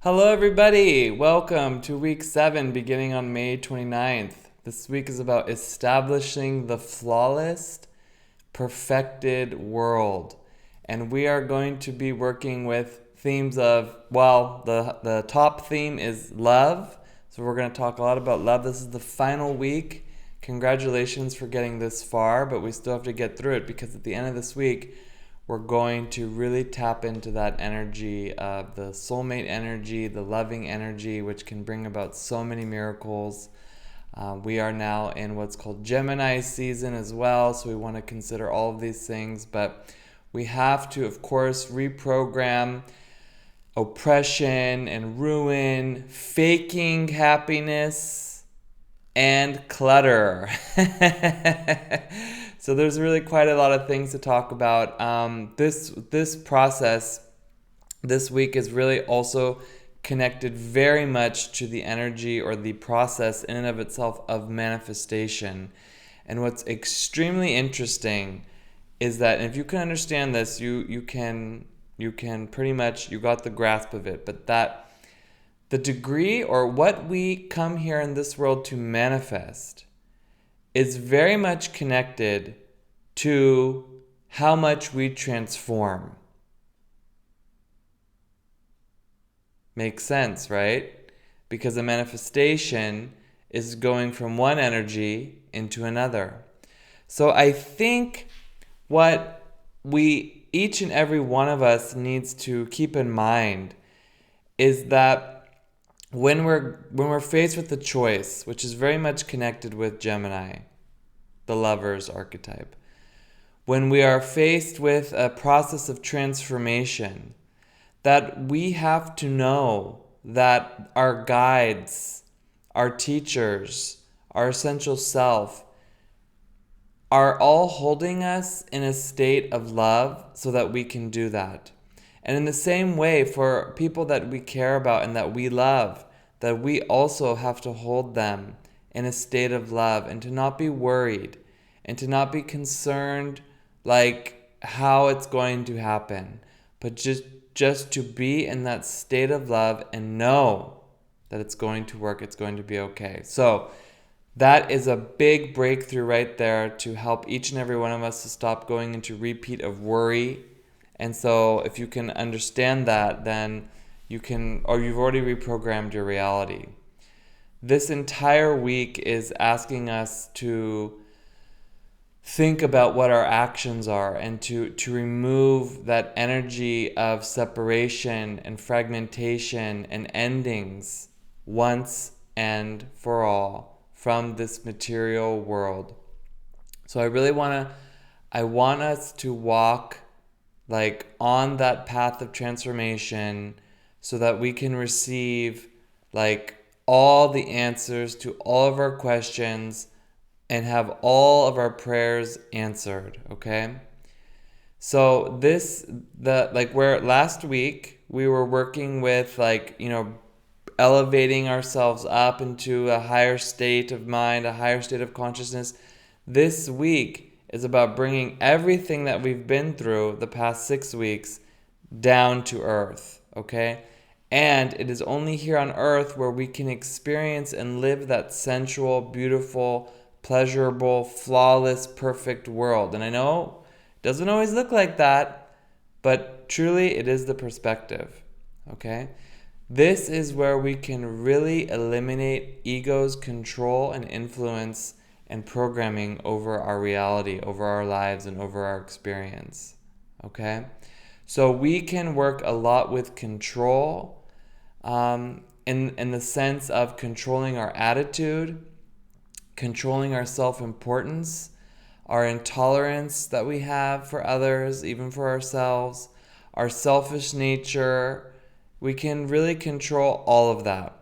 Hello, everybody. Welcome to week 7, beginning on May 29th. This week is about establishing the flawless, perfected world. And we are going to be working with themes of, the top theme is love. So we're going to talk a lot about love. This is the final week. Congratulations for getting this far, but we still have to get through it because at the end of this week, we're going to really tap into that energy of the soulmate energy, the loving energy, which can bring about so many miracles. We are now in what's called Gemini season as well, so we want to consider all of these things. But we have to, of course, reprogram oppression and ruin, faking happiness, and clutter. So there's really quite a lot of things to talk about. This process this week is really also connected very much to the energy or the process in and of itself of manifestation. And what's extremely interesting is that, and if you can understand this, you can pretty much, you got the grasp of it, but that the degree or what we come here in this world to manifest is very much connected to how much we transform. Makes sense, right? Because a manifestation is going from one energy into another. So I think what each and every one of us needs to keep in mind is that when we're faced with the choice, which is very much connected with Gemini, the lover's archetype, when we are faced with a process of transformation, that we have to know that our guides, our teachers, our essential self are all holding us in a state of love so that we can do that. And in the same way, for people that we care about and that we love, that we also have to hold them in a state of love and to not be worried and to not be concerned like how it's going to happen, but just to be in that state of love and know that it's going to work, it's going to be okay. So that is a big breakthrough right there to help each and every one of us to stop going into repeat of worry. And so if you can understand that, then you can, or you've already reprogrammed your reality. This entire week is asking us to think about what our actions are and to remove that energy of separation and fragmentation and endings once and for all from this material world. So I want us to walk like on that path of transformation so that we can receive like all the answers to all of our questions and have all of our prayers answered, okay? So where last week we were working with elevating ourselves up into a higher state of mind, a higher state of consciousness. This week is about bringing everything that we've been through the past 6 weeks down to earth, okay? And it is only here on earth where we can experience and live that sensual, beautiful, pleasurable, flawless, perfect world. And I know it doesn't always look like that, but truly it is the perspective, okay? This is where we can really eliminate ego's control and influence and programming over our reality, over our lives, and over our experience, okay? So we can work a lot with control in the sense of controlling our attitude, controlling our self-importance, our intolerance that we have for others, even for ourselves, our selfish nature. We can really control all of that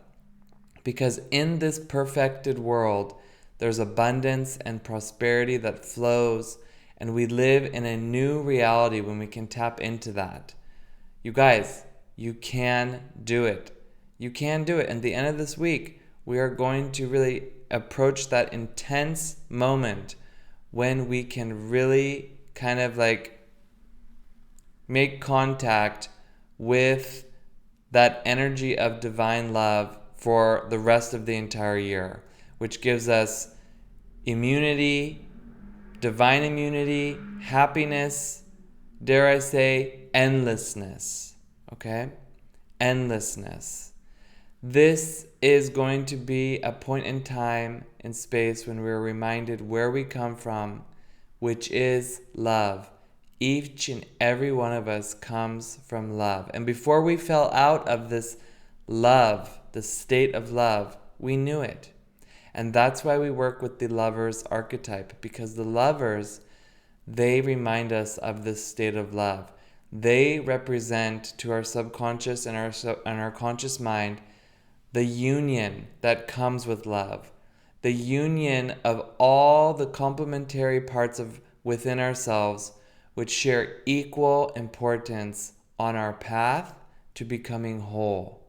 because in this perfected world, there's abundance and prosperity that flows, and we live in a new reality when we can tap into that. You guys, you can do it. You can do it. And at the end of this week, we are going to really approach that intense moment when we can really kind of like make contact with that energy of divine love for the rest of the entire year, which gives us immunity, divine immunity, happiness, dare I say, endlessness. Okay? Endlessness. This is going to be a point in time and space when we're reminded where we come from, which is love. Each and every one of us comes from love. And before we fell out of this love, the state of love, we knew it. And that's why we work with the lovers archetype, because the lovers, they remind us of this state of love. They represent to our subconscious and our conscious mind the union that comes with love, the union of all the complementary parts of within ourselves which share equal importance on our path to becoming whole.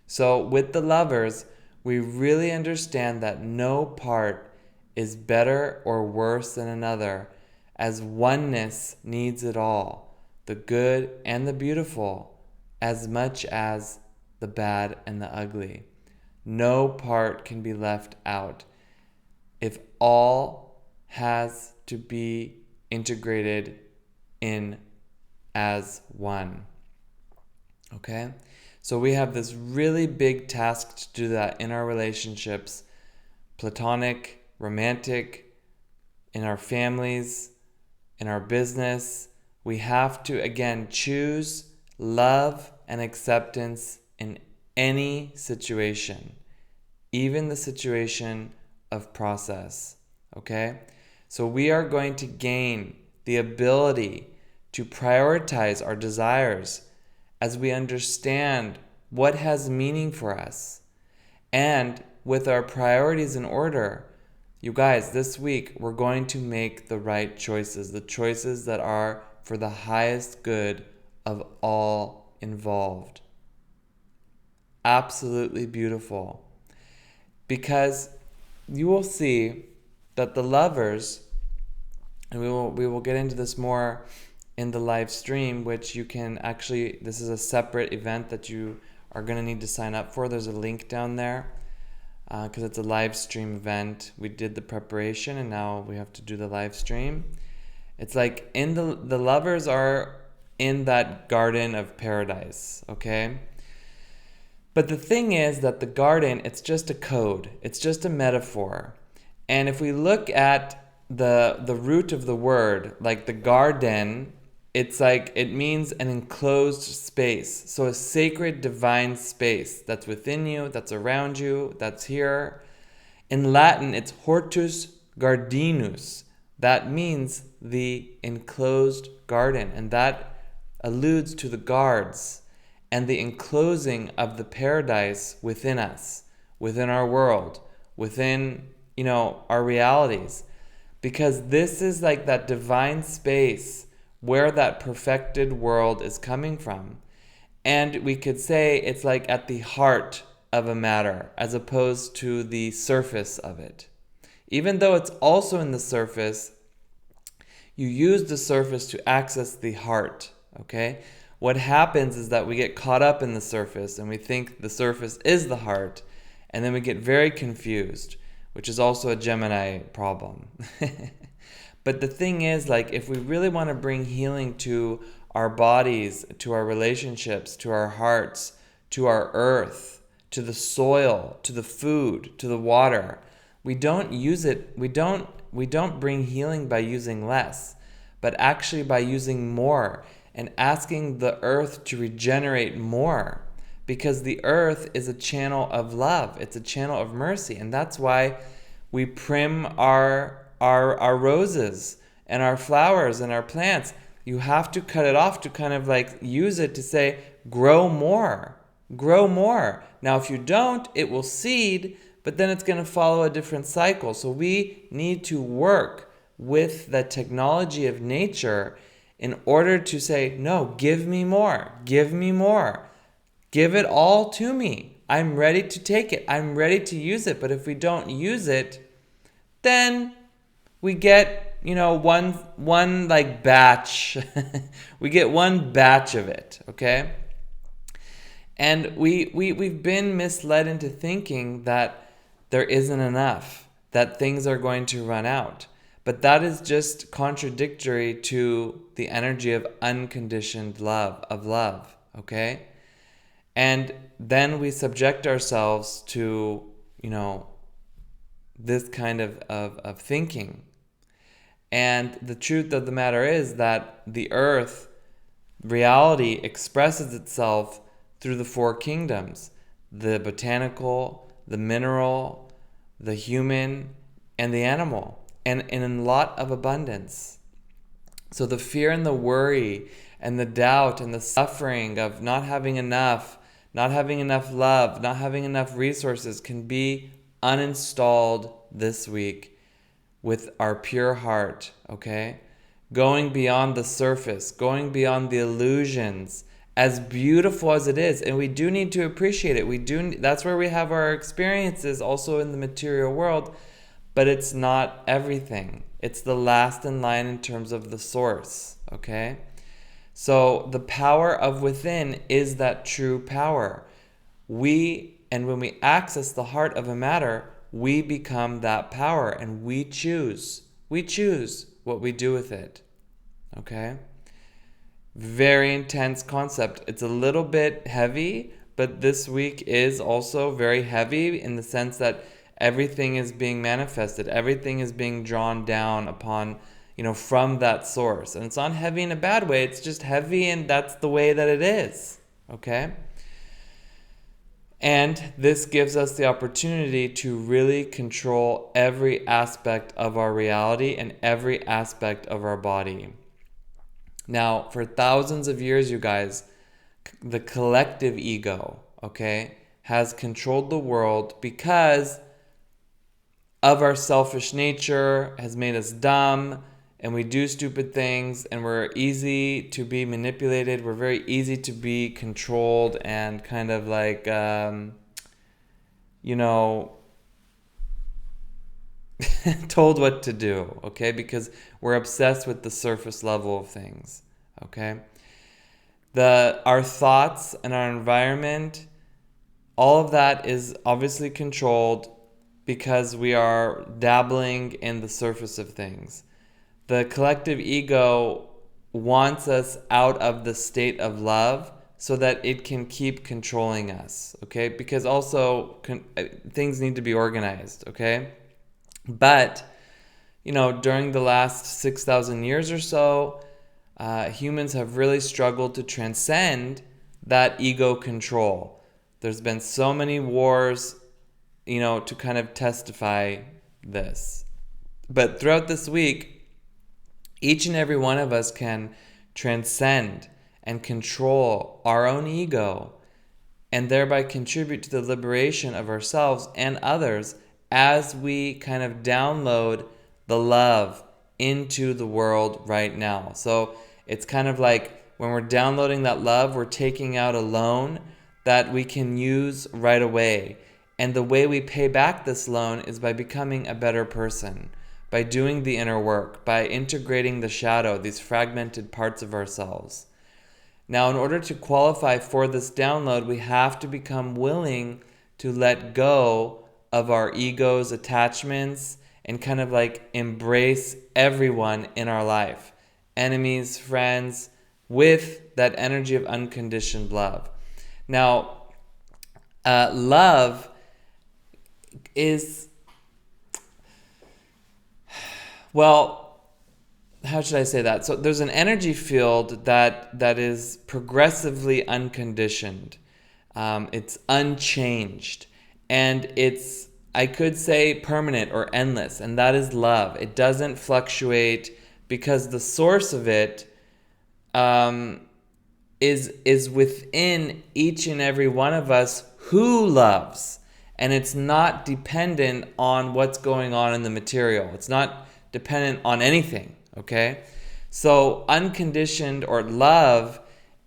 So with the lovers, we really understand that no part is better or worse than another, as oneness needs it all, the good and the beautiful, as much as the bad and the ugly. No part can be left out. If all has to be integrated in as one. Okay? So we have this really big task to do that in our relationships, platonic, romantic, in our families, in our business. We have to, again, choose love and acceptance in any situation, even the situation of process. Okay? So we are going to gain the ability to prioritize our desires as we understand what has meaning for us. And with our priorities in order, you guys, this week we're going to make the right choices, the choices that are for the highest good of all involved. Absolutely beautiful. Because you will see that the lovers, and we will get into this more in the live stream, which you can actually, this is a separate event that you are going to need to sign up for. There's a link down there because it's a live stream event. We did the preparation and now we have to do the live stream. It's like in the lovers are in that garden of paradise, okay? But the thing is that the garden, it's just a code. It's just a metaphor. And if we look at the root of the word, like the garden, it's like it means an enclosed space. So a sacred divine space that's within you, that's around you, that's here. In Latin, it's hortus gardinus. That means the enclosed garden. And that alludes to the guards and the enclosing of the paradise within us, within our world, within, our realities. Because this is like that divine space where that perfected world is coming from. And we could say it's like at the heart of a matter as opposed to the surface of it. Even though it's also in the surface, you use the surface to access the heart, okay? What happens is that we get caught up in the surface and we think the surface is the heart, and then we get very confused, which is also a Gemini problem. But the thing is, like, if we really want to bring healing to our bodies, to our relationships, to our hearts, to our earth, to the soil, to the food, to the water, we don't use it, we don't bring healing by using less, but actually by using more and asking the earth to regenerate more, because the earth is a channel of love. It's a channel of mercy. And that's why we prim our roses and our flowers and our plants. You have to cut it off to kind of like use it to say, grow more, grow more. Now, if you don't, it will seed, but then it's going to follow a different cycle. So we need to work with the technology of nature in order to say, no, give me more, give me more. Give it all to me. I'm ready to take it. I'm ready to use it. But if we don't use it, then we get, one like batch. We get one batch of it, okay? And we've been misled into thinking that there isn't enough, that things are going to run out. But that is just contradictory to the energy of unconditioned love, okay? And then we subject ourselves to, this kind of thinking. And the truth of the matter is that the earth, reality, expresses itself through the four kingdoms: the botanical, the mineral, the human, and the animal, and in a lot of abundance. So the fear and the worry and the doubt and the suffering of not having enough love, not having enough resources can be uninstalled this week with our pure heart, okay? Going beyond the surface, going beyond the illusions, as beautiful as it is. And we do need to appreciate it. That's where we have our experiences also in the material world, but it's not everything. It's the last in line in terms of the source, okay? So the power of within is that true power. And when we access the heart of a matter, we become that power, and we choose what we do with it, okay? Very intense concept. It's a little bit heavy, but this week is also very heavy in the sense that everything is being manifested. Everything is being drawn down upon, from that source. And it's not heavy in a bad way. It's just heavy, and that's the way that it is, okay? And this gives us the opportunity to really control every aspect of our reality and every aspect of our body. Now, for thousands of years, you guys, the collective ego, okay, has controlled the world because of our selfish nature, has made us dumb, and we do stupid things, and we're easy to be manipulated. We're very easy to be controlled and kind of like, told what to do, okay? Because we're obsessed with the surface level of things, okay? Our thoughts and our environment, all of that is obviously controlled because we are dabbling in the surface of things. The collective ego wants us out of the state of love so that it can keep controlling us, okay? Because also things need to be organized, okay? But, during the last 6,000 years or so, humans have really struggled to transcend that ego control. There's been so many wars, to kind of testify this. But throughout this week, each and every one of us can transcend and control our own ego and thereby contribute to the liberation of ourselves and others as we kind of download the love into the world right now. So it's kind of like when we're downloading that love, we're taking out a loan that we can use right away. And the way we pay back this loan is by becoming a better person, by doing the inner work, by integrating the shadow, these fragmented parts of ourselves. Now, in order to qualify for this download, we have to become willing to let go of our ego's attachments and kind of like embrace everyone in our life, enemies, friends, with that energy of unconditioned love. Now, love is, well, how should I say that? So there's an energy field that is progressively unconditioned. It's unchanged. And it's, I could say, permanent or endless. And that is love. It doesn't fluctuate because the source of it is within each and every one of us who loves. And it's not dependent on what's going on in the material. It's not dependent on anything, okay? So unconditioned or love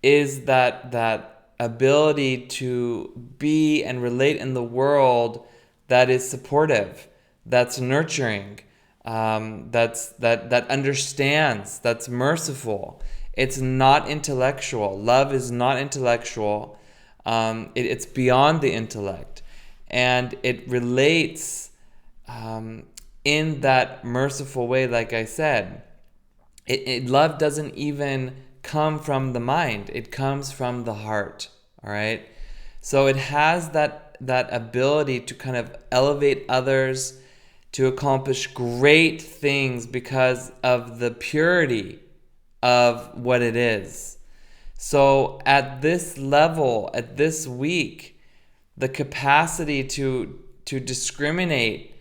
is that ability to be and relate in the world that is supportive, that's nurturing, that understands, that's merciful. It's not intellectual. Love is not intellectual. It's beyond the intellect. And it relates in that merciful way, like I said. Love doesn't even come from the mind. It comes from the heart, all right? So it has that ability to kind of elevate others, to accomplish great things because of the purity of what it is. So at this level, at this week, the capacity to discriminate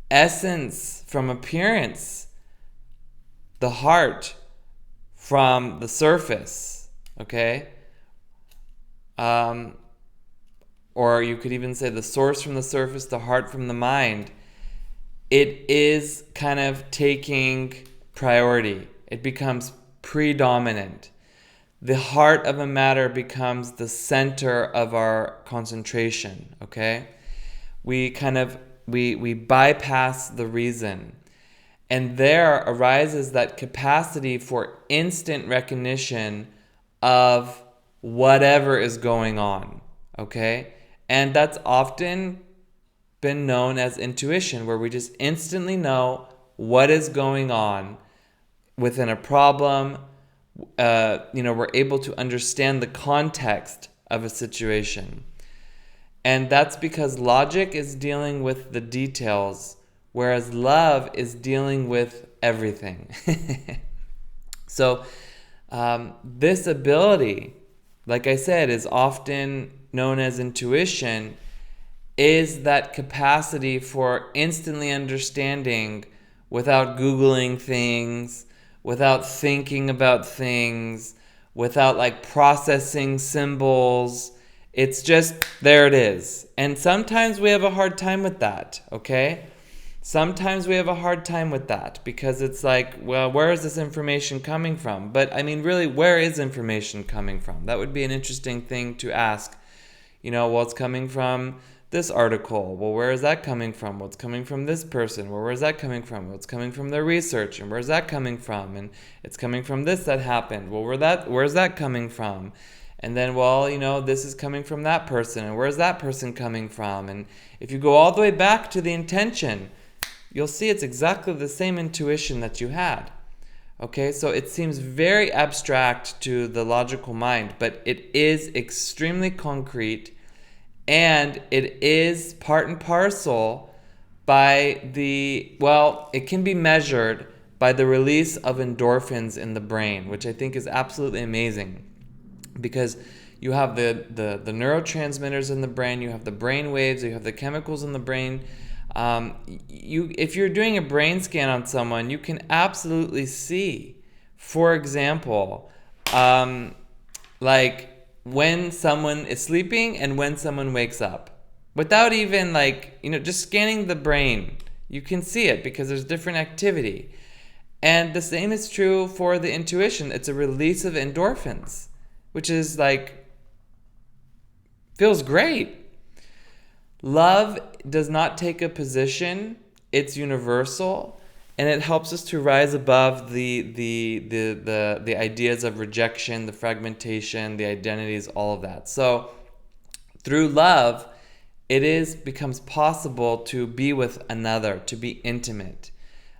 essence from appearance, the heart from the surface, okay? Or you could even say the source from the surface, the heart from the mind. It is kind of taking priority. It becomes predominant. The heart of a matter becomes the center of our concentration, okay? We bypass the reason. And there arises that capacity for instant recognition of whatever is going on, okay? And that's often been known as intuition, where we just instantly know what is going on within a problem. We're able to understand the context of a situation. And that's because logic is dealing with the details, whereas love is dealing with everything. So this ability, like I said, is often known as intuition, is that capacity for instantly understanding without Googling things, without thinking about things, without processing symbols. It's just, there it is. And sometimes we have a hard time with that, okay? Sometimes we have a hard time with that because it's well, where is this information coming from? But I mean, really, where is information coming from? That would be an interesting thing to ask. Well, it's coming from this article. Well, where is that coming from? Well, it's coming from this person. Well, where is that coming from? Well, it's coming from their research. And where's that coming from? And it's coming from this that happened. Well, where's that coming from? And then, this is coming from that person. And where's that person coming from? And if you go all the way back to the intention, you'll see it's exactly the same intuition that you had. Okay, so it seems very abstract to the logical mind, but it is extremely concrete, and it is part and parcel by it can be measured by the release of endorphins in the brain, which I think is absolutely amazing. Because you have the neurotransmitters in the brain, you have the brain waves, you have the chemicals in the brain. If you're doing a brain scan on someone, you can absolutely see, for example, when someone is sleeping and when someone wakes up. Without even just scanning the brain, you can see it because there's different activity. And the same is true for the intuition. It's a release of endorphins, which is feels great. Love does not take a position. It's universal, and it helps us to rise above the ideas of rejection, the fragmentation, the identities, all of that. So through love, it becomes possible to be with another, to be intimate.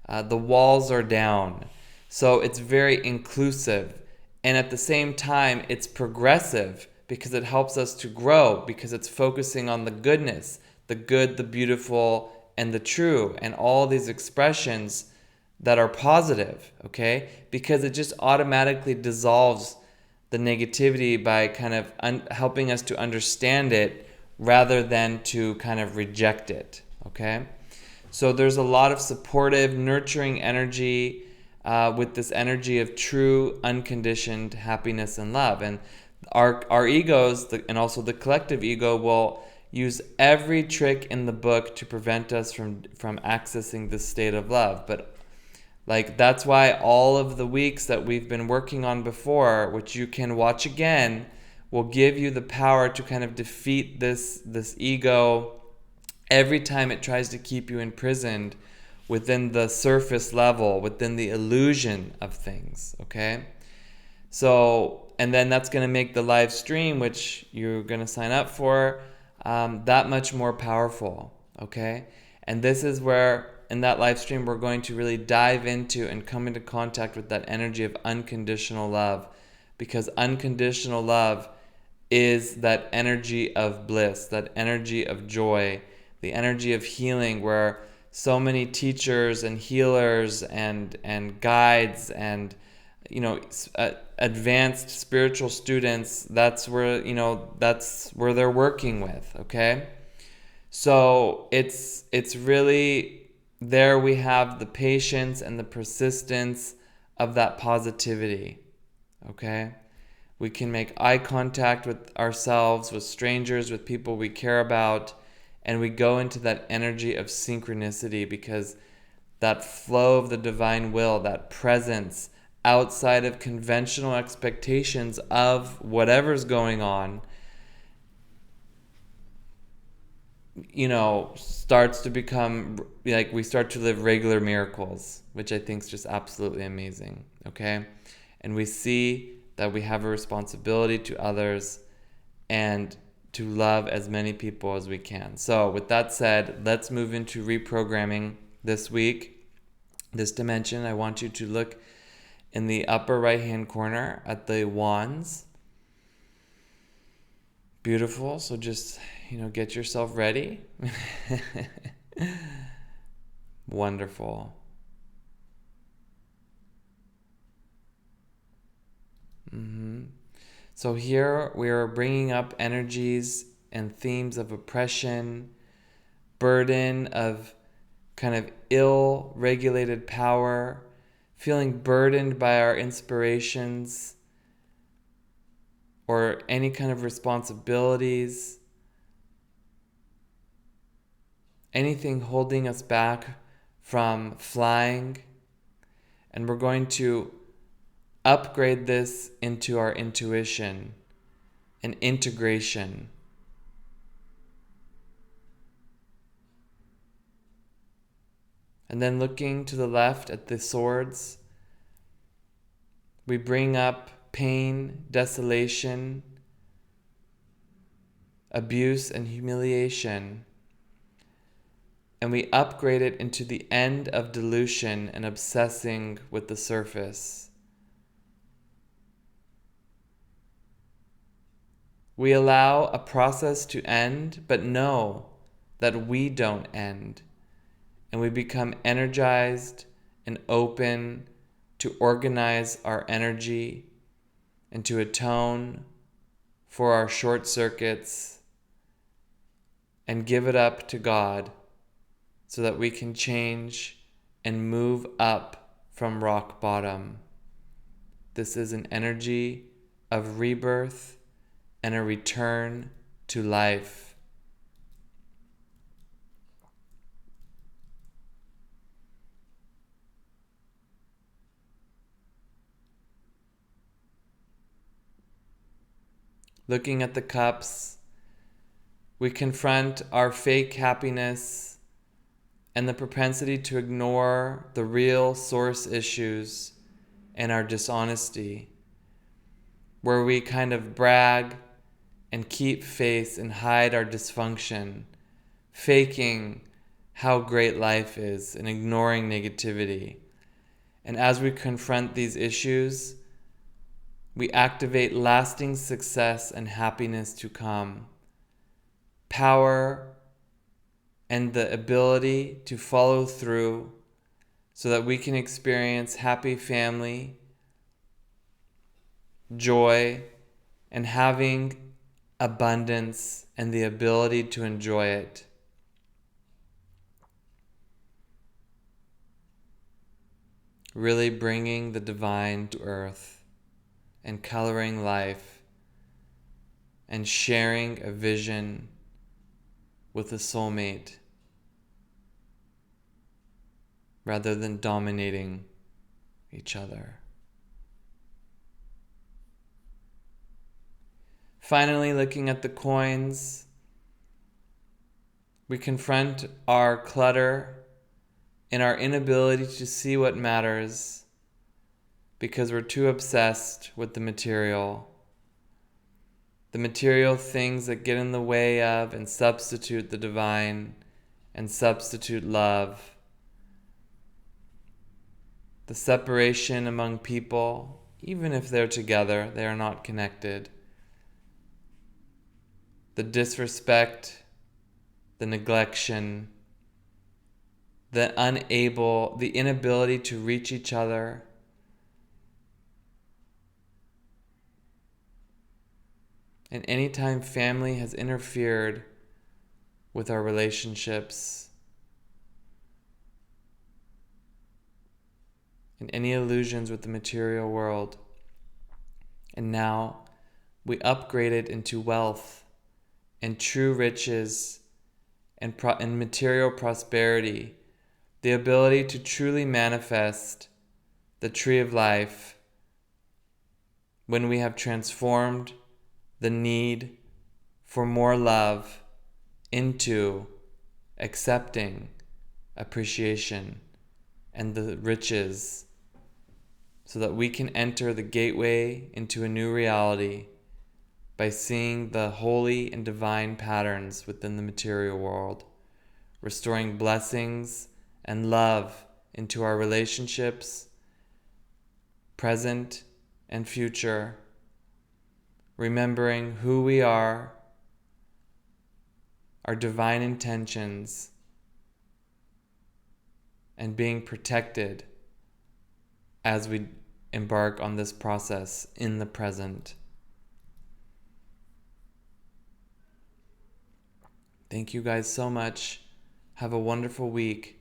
The walls are down. So it's very inclusive. And at the same time, it's progressive because it helps us to grow, because it's focusing on the goodness, the good, the beautiful, and the true, and all these expressions that are positive, okay? Because it just automatically dissolves the negativity by kind of helping us to understand it rather than to kind of reject it, okay? So there's a lot of supportive, nurturing energy with this energy of true, unconditioned happiness and love. And our egos, and also the collective ego, will use every trick in the book to prevent us from accessing this state of love. But that's why all of the weeks that we've been working on before, which you can watch again, will give you the power to kind of defeat this ego every time it tries to keep you imprisoned within the surface level, within the illusion of things, okay? So and then that's going to make the live stream, which you're going to sign up for, that much more powerful, okay? And this is where, in that live stream, we're going to really dive into and come into contact with that energy of unconditional love, because unconditional love is that energy of bliss, that energy of joy, the energy of healing, where so many teachers and healers and guides and advanced spiritual students, that's where they're working with, okay? So it's really there we have the patience and the persistence of that positivity, okay? We can make eye contact with ourselves, with strangers, with people we care about, and we go into that energy of synchronicity, because that flow of the divine will, that presence outside of conventional expectations of whatever's going on, starts to become like we start to live regular miracles, which I think is just absolutely amazing, okay? And we see that we have a responsibility to others and to love as many people as we can. So with that said, let's move into reprogramming this week. This dimension, I want you to look in the upper right hand corner at the wands. Beautiful. So just, get yourself ready. Wonderful. So here we are bringing up energies and themes of oppression, burden of kind of ill-regulated power, feeling burdened by our inspirations or any kind of responsibilities, anything holding us back from flying. And we're going to upgrade this into our intuition and integration. And then looking to the left at the swords, we bring up pain, desolation, abuse, and humiliation. And we upgrade it into the end of delusion and obsessing with the surface. We allow a process to end, but know that we don't end. And we become energized and open to organize our energy and to atone for our short circuits and give it up to God so that we can change and move up from rock bottom. This is an energy of rebirth and a return to life. Looking at the cups, we confront our fake happiness and the propensity to ignore the real source issues and our dishonesty, where we kind of brag and keep face and hide our dysfunction, faking how great life is and ignoring negativity. And as we confront these issues, we activate lasting success and happiness to come, power, and the ability to follow through so that we can experience happy family, joy, and having abundance and the ability to enjoy it. Really bringing the divine to earth and coloring life and sharing a vision with a soulmate rather than dominating each other. Finally, looking at the coins, we confront our clutter and our inability to see what matters, because we're too obsessed with the material things that get in the way of and substitute the divine and substitute love. The separation among people, even if they're together, they are not connected. The disrespect, the neglection, the inability to reach each other. And anytime family has interfered with our relationships, and any illusions with the material world, and now we upgrade it into wealth and true riches and material prosperity, the ability to truly manifest the tree of life when we have transformed the need for more love into accepting appreciation and the riches, so that we can enter the gateway into a new reality by seeing the holy and divine patterns within the material world, restoring blessings and love into our relationships, present and future, remembering who we are, our divine intentions, and being protected as we embark on this process in the present. Thank you guys so much. Have a wonderful week.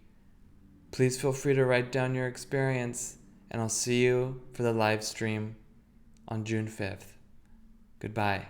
Please feel free to write down your experience, and I'll see you for the live stream on June 5th. Goodbye.